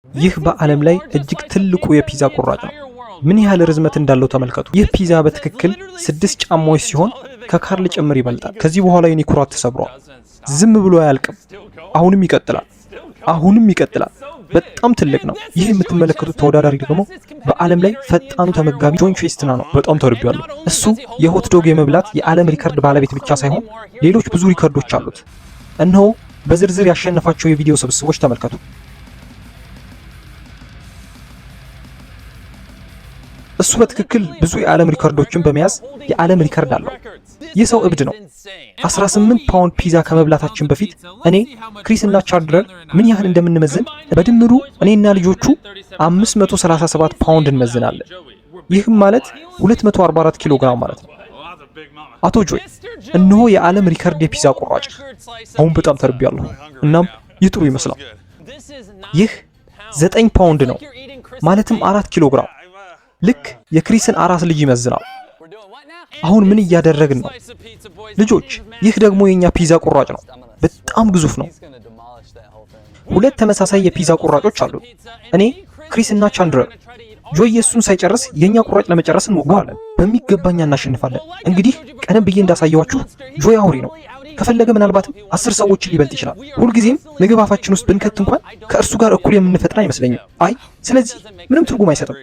ይህ በዓለም ላይ እጅግ ትልቁ የፒዛ ቁራጭ ነው። ምን ያህል ርዝመት እንዳለው ተመልከቱ። ይህ ፒዛ በትክክል 6 ጫማዎች ሲሆን ከካርል ጭምር ይበልጣል። ከዚህ በኋላ የኔ ኩራት ተሰብሯል። ዝም ብሎ አያልቅም። አሁንም ይቀጥላል። በጣም ትልቅ ነው። ይህ የምትመለከቱት ተወዳዳሪ ደግሞ በዓለም ላይ ፈጣኑ ተመጋቢ ጆን ቼስትናት ነው። በጣም ተርቢያለሁ። እሱ የሆት ዶግ የመብላት የዓለም ሪከርድ ባለቤት ብቻ ሳይሆን ሌሎች ብዙ ሪከርዶች አሉት። እነሆ በዝርዝር ያሸነፋቸው የቪዲዮ ስብስቦች ተመልከቱ። እሱ በትክክል ብዙ የዓለም ሪከርዶችን በመያዝ የዓለም ሪከርድ አለው። ይህ ሰው እብድ ነው። 18 ፓውንድ ፒዛ ከመብላታችን በፊት እኔ ክሪስ እና ቻንድለር ምን ያህል እንደምንመዝን በድምሩ እኔና ልጆቹ 537 ፓውንድ እንመዝናለን። ይህም ማለት 244 ኪሎ ግራም ማለት ነው። አቶ ጆይ እነሆ የዓለም ሪከርድ የፒዛ ቁራጭ። አሁን በጣም ተርቢያለሁ። እናም ይህ ጥሩ ይመስላል። ይህ 9 ፓውንድ ነው ማለትም 4 ኪሎ ግራም። ልክ የክሪስን አራስ ልጅ ይመዝናል። አሁን ምን እያደረግን ነው ልጆች? ይህ ደግሞ የኛ ፒዛ ቁራጭ ነው። በጣም ግዙፍ ነው። ሁለት ተመሳሳይ የፒዛ ቁራጮች አሉ። እኔ ክሪስ እና ቻንድለር። ጆይ የሱን ሳይጨርስ የኛ ቁራጭ ለመጨረስ እንሞክራለን። በሚገባኛ እናሸንፋለን። እንግዲህ ቀደም ብዬ እንዳሳየዋችሁ ጆይ አውሪ ነው። ከፈለገ ምናልባትም 10 ሰዎችን ሊበልጥ ይችላል። ሁልጊዜም ምግብ አፋችን ውስጥ ብንከት እንኳን ከእርሱ ጋር እኩል የምንፈጥን አይመስለኝም። ስለዚህ ምንም ትርጉም አይሰጥም።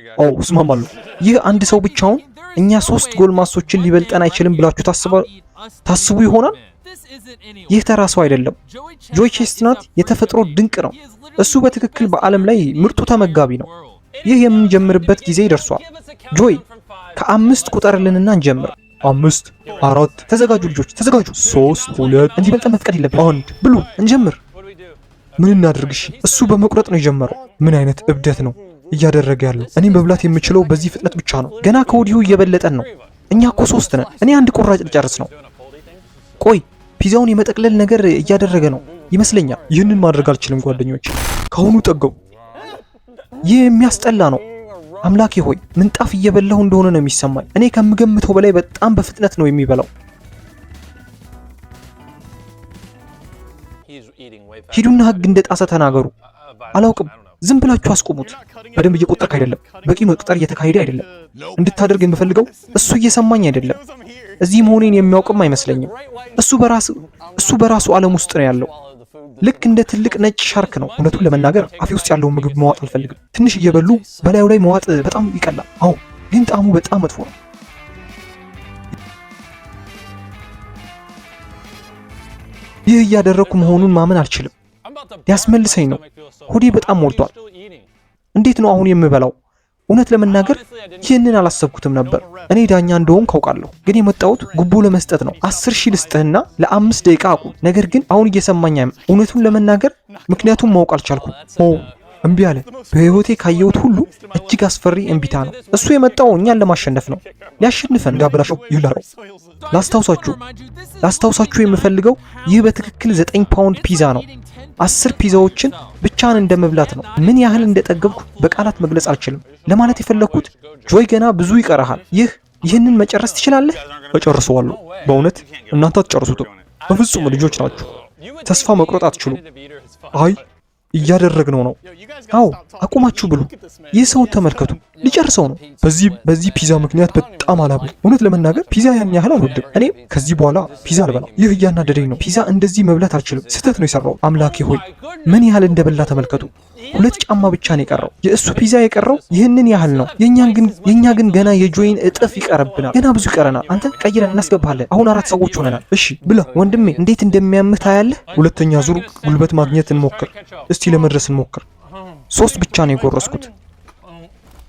እስማማለሁ። ይህ አንድ ሰው ብቻውን እኛ 3 ጎልማሶችን ሊበልጠን አይችልም ብላችሁ ታስቡ ይሆናል። ይህ ተራ ሰው አይደለም። ጆይ ቼስትናት የተፈጥሮ ድንቅ ነው። እሱ በትክክል በዓለም ላይ ምርጡ ተመጋቢ ነው። ይህ የምንጀምርበት ጊዜ ደርሷል። ጆይ ከ5 ቁጠርልንና እንጀምር። 5 4 ተዘጋጁ ልጆች ተዘጋጁ። 3 2 እንዲበልጠን መፍቀድ የለብን። 1 ብሉ እንጀምር። ምን እናድርግ? እሺ እሱ በመቁረጥ ነው የጀመረው። ምን አይነት እብደት ነው እያደረገ ያለው? እኔ መብላት የምችለው በዚህ ፍጥነት ብቻ ነው። ገና ከወዲሁ እየበለጠን ነው። እኛ እኮ 3 ነን። እኔ አንድ ቁራጭ ልጨርስ ነው። ቆይ ፒዛውን የመጠቅለል ነገር እያደረገ ነው ይመስለኛል። ይህንን ማድረግ አልችልም ጓደኞች። ከአሁኑ ጠገው። ይህ የሚያስጠላ ነው። አምላኬ ሆይ ምንጣፍ እየበላሁ እንደሆነ ነው የሚሰማኝ። እኔ ከምገምተው በላይ በጣም በፍጥነት ነው የሚበላው። ሂዱና ህግ እንደጣሰ ተናገሩ። አላውቅም። ዝም ብላችሁ አስቆሙት። በደንብ እየቆጠርክ አይደለም። በቂ መቁጠር እየተካሄደ አይደለም። እንድታደርግ የምፈልገው እሱ እየሰማኝ አይደለም። እዚህ መሆኔን የሚያውቅም አይመስለኝም። እሱ በራሱ ዓለም ውስጥ ነው ያለው። ልክ እንደ ትልቅ ነጭ ሻርክ ነው። እውነቱን ለመናገር አፌ ውስጥ ያለውን ምግብ መዋጥ አልፈልግም። ትንሽ እየበሉ በላዩ ላይ መዋጥ በጣም ይቀላል። ግን ጣዕሙ በጣም መጥፎ ነው። ይህ እያደረኩ መሆኑን ማመን አልችልም። ሊያስመልሰኝ ነው። ሆዴ በጣም ሞልቷል። እንዴት ነው አሁን የምበላው? እውነት ለመናገር ይህንን አላሰብኩትም ነበር። እኔ ዳኛ እንደሆን ካውቃለሁ፣ ግን የመጣሁት ጉቦ ለመስጠት ነው። 10,000 ልስጥህና ለ5 ደቂቃ አቁም። ነገር ግን አሁን እየሰማኝ እውነቱን ለመናገር ምክንያቱም ማወቅ አልቻልኩም። እምቢ አለ። በህይወቴ ካየሁት ሁሉ እጅግ አስፈሪ እምቢታ ነው። እሱ የመጣው እኛን ለማሸነፍ ነው። ሊያሸንፈን ጋብላሽው ይላል። ላስታውሳችሁ የምፈልገው ይህ በትክክል 9 ፓውንድ ፒዛ ነው። 10 ፒዛዎችን ብቻን እንደመብላት ነው። ምን ያህል እንደጠገብኩ በቃላት መግለጽ አልችልም። ለማለት የፈለኩት ጆይ ገና ብዙ ይቀርሃል። ይህንን መጨረስ ትችላለህ? እጨርሰዋለሁ። በእውነት እናንተ አትጨርሱትም። በፍጹም ልጆች ናችሁ። ተስፋ መቁረጥ አትችሉም። እያደረግነው ነው። አቁማችሁ ብሉ። ይህ ሰው ተመልከቱ፣ ሊጨርሰው ነው። በዚህ ፒዛ ምክንያት በጣም አላበል። እውነት ለመናገር ፒዛ ያን ያህል አልወድም። እኔ ከዚህ በኋላ ፒዛ አልበላም። ይህ እያናደደኝ ነው። ፒዛ እንደዚህ መብላት አልችልም። ስህተት ነው የሰራው። አምላኬ ሆይ ምን ያህል እንደበላ ተመልከቱ። 2 ጫማ ብቻ ነው የቀረው። የእሱ ፒዛ የቀረው ይህንን ያህል ነው። የኛ ግን ገና የጆይን እጥፍ ይቀርብናል። ገና ብዙ ይቀረናል። አንተ ቀይረን እናስገባለን። አሁን 4 ሰዎች ሆነናል። እሺ ብላ ወንድሜ፣ እንዴት እንደሚያምህ ታያለህ። ሁለተኛ ዙር ጉልበት ማግኘት እንሞክር። እስቲ ለመድረስ እንሞክር። 3 ብቻ ነው የጎረስኩት።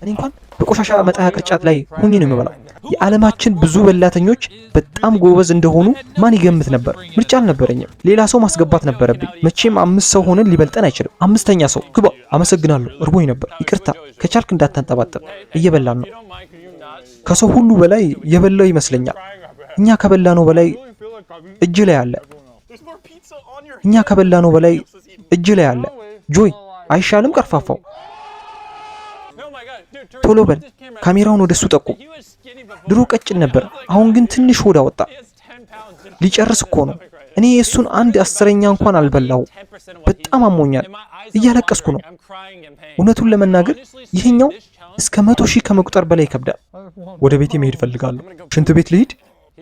እኔ እንኳን በቆሻሻ መጣያ ቅርጫት ላይ ሆኜ ነው የምበላው። የዓለማችን ብዙ በላተኞች በጣም ጎበዝ እንደሆኑ ማን ይገምት ነበር? ምርጫ አልነበረኝም። ሌላ ሰው ማስገባት ነበረብኝ። መቼም 5 ሰው ሆነን ሊበልጠን አይችልም። 5ኛ ሰው ግባ። አመሰግናለሁ። እርቦኝ ነበር። ይቅርታ። ከቻልክ እንዳታንጠባጠብ። እየበላን ነው። ከሰው ሁሉ በላይ የበላው ይመስለኛል። እኛ ከበላነው በላይ እጅ ላይ አለ። ጆይ አይሻልም? ቀርፋፋው ቶሎ በል። ካሜራውን ወደሱ ጠቁም። ድሮ ቀጭን ነበር፣ አሁን ግን ትንሽ ሆድ አወጣ። ሊጨርስ እኮ ነው። እኔ የሱን 1/10 እንኳን አልበላው። በጣም አሞኛል፣ እያለቀስኩ ነው። እውነቱን ለመናገር ይሄኛው እስከ 100,000 ከመቁጠር በላይ ይከብዳል። ወደ ቤቴ መሄድ ፈልጋለሁ። ሽንት ቤት ልሂድ?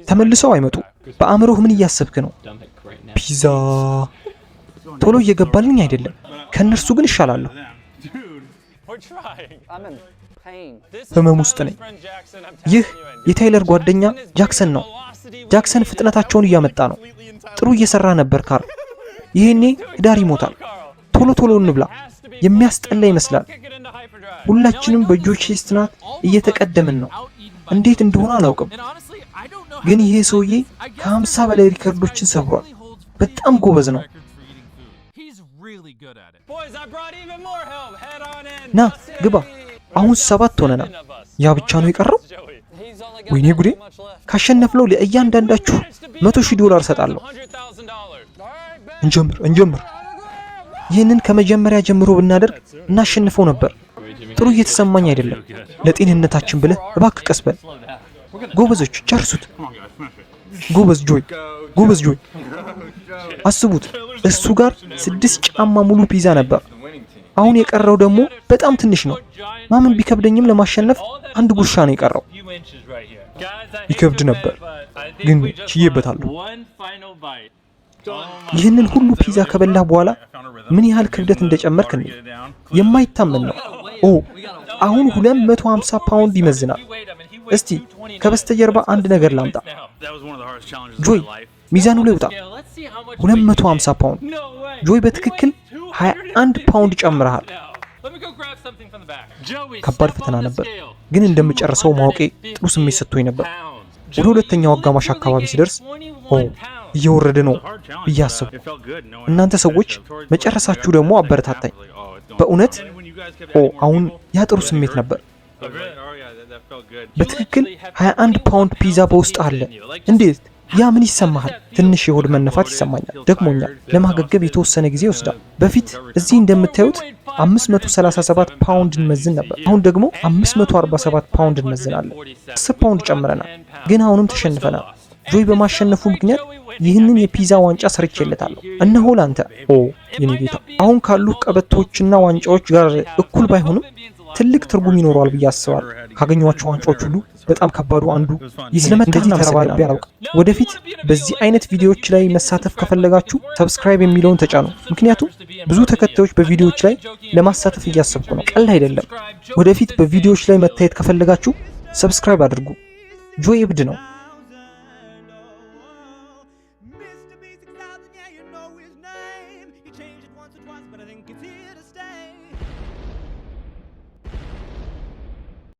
ተመልሰው አይመጡ። በአእምሮህ ምን እያሰብክ ነው? ፒዛ ቶሎ እየገባልኝ አይደለም። ከነርሱ ግን ይሻላለሁ። ህመም ውስጥ ነኝ። ይህ የታይለር ጓደኛ ጃክሰን ነው። ጃክሰን ፍጥነታቸውን እያመጣ ነው። ጥሩ እየሰራ ነበር ካርል። ይሄኔ ህዳር ይሞታል። ቶሎ ቶሎ እንብላ። የሚያስጠላ ይመስላል። ሁላችንም በጆች ቼስትናት እየተቀደምን ነው። እንዴት እንደሆነ አላውቅም፣ ግን ይሄ ሰውዬ ከ50 በላይ ሪከርዶችን ሰብሯል። በጣም ጎበዝ ነው። ና ግባ። አሁን 7 ሆነናል። ያ ብቻ ነው የቀረው? ወይኔ ጉዴ! ካሸነፍነው ለእያንዳንዳችሁ $100,000 እሰጣለሁ። እንጀምር። ይህንን ከመጀመሪያ ጀምሮ ብናደርግ እናሸንፈው ነበር። ጥሩ እየተሰማኝ አይደለም። ለጤንነታችን ብለህ እባክህ ቀስ በል። ጎበዞች ጨርሱት። ጎበዝ ጆይ። አስቡት፣ እሱ ጋር 6 ጫማ ሙሉ ፒዛ ነበር። አሁን የቀረው ደግሞ በጣም ትንሽ ነው። ማመን ቢከብደኝም ለማሸነፍ 1 ጉርሻ ነው የቀረው። ይከብድ ነበር፣ ግን ችዬበታለሁ። ይህንን ሁሉ ፒዛ ከበላህ በኋላ ምን ያህል ክብደት እንደጨመርክ ነው የማይታመን ነው። አሁን 250 ፓውንድ ይመዝናል። እስቲ ከበስተጀርባ አንድ ነገር ላምጣ። ጆይ ሚዛኑ ላይ ውጣ። 250 ፓውንድ። ጆይ በትክክል 21 ፓውንድ ጨምረሃል። ከባድ ፈተና ነበር፣ ግን እንደምጨርሰው ማወቄ ጥሩ ስሜት ሰጥቶኝ ነበር። ወደ ሁለተኛው አጋማሽ አካባቢ ሲደርስ እየወረደ ነው ብዬ አሰብኩ። እናንተ ሰዎች መጨረሳችሁ ደግሞ አበረታታኝ። በእውነት አሁን ያ ጥሩ ስሜት ነበር። በትክክል 21 ፓውንድ ፒዛ በውስጥ አለ። እንዴት? ያ ምን ይሰማሃል? ትንሽ የሆድ መነፋት ይሰማኛል። ደግሞኛል። ለማገገም የተወሰነ ጊዜ ይወስዳል። በፊት እዚህ እንደምታዩት 537 ፓውንድ እንመዝን ነበር። አሁን ደግሞ 547 ፓውንድ እንመዝናለን። 10 ፓውንድ ጨምረናል፣ ግን አሁንም ተሸንፈናል። ጆይ በማሸነፉ ምክንያት ይህንን የፒዛ ዋንጫ ሰርቼለታለሁ። እነሆ ላንተ። የኔ ጌታ። አሁን ካሉ ቀበቶችና ዋንጫዎች ጋር እኩል ባይሆንም ትልቅ ትርጉም ይኖረዋል ብዬ አስባለሁ። ካገኘኋቸው ዋንጫዎች ሁሉ በጣም ከባዱ አንዱ ይስለመታና ተረባርቤ አላውቅም። ወደፊት በዚህ አይነት ቪዲዮዎች ላይ መሳተፍ ከፈለጋችሁ ሰብስክራይብ የሚለውን ተጫኑ። ምክንያቱም ብዙ ተከታዮች በቪዲዮዎች ላይ ለማሳተፍ እያሰብኩ ነው። ቀላል አይደለም። ወደፊት በቪዲዮዎች ላይ መታየት ከፈለጋችሁ ሰብስክራይብ አድርጉ። ጆይ እብድ ነው።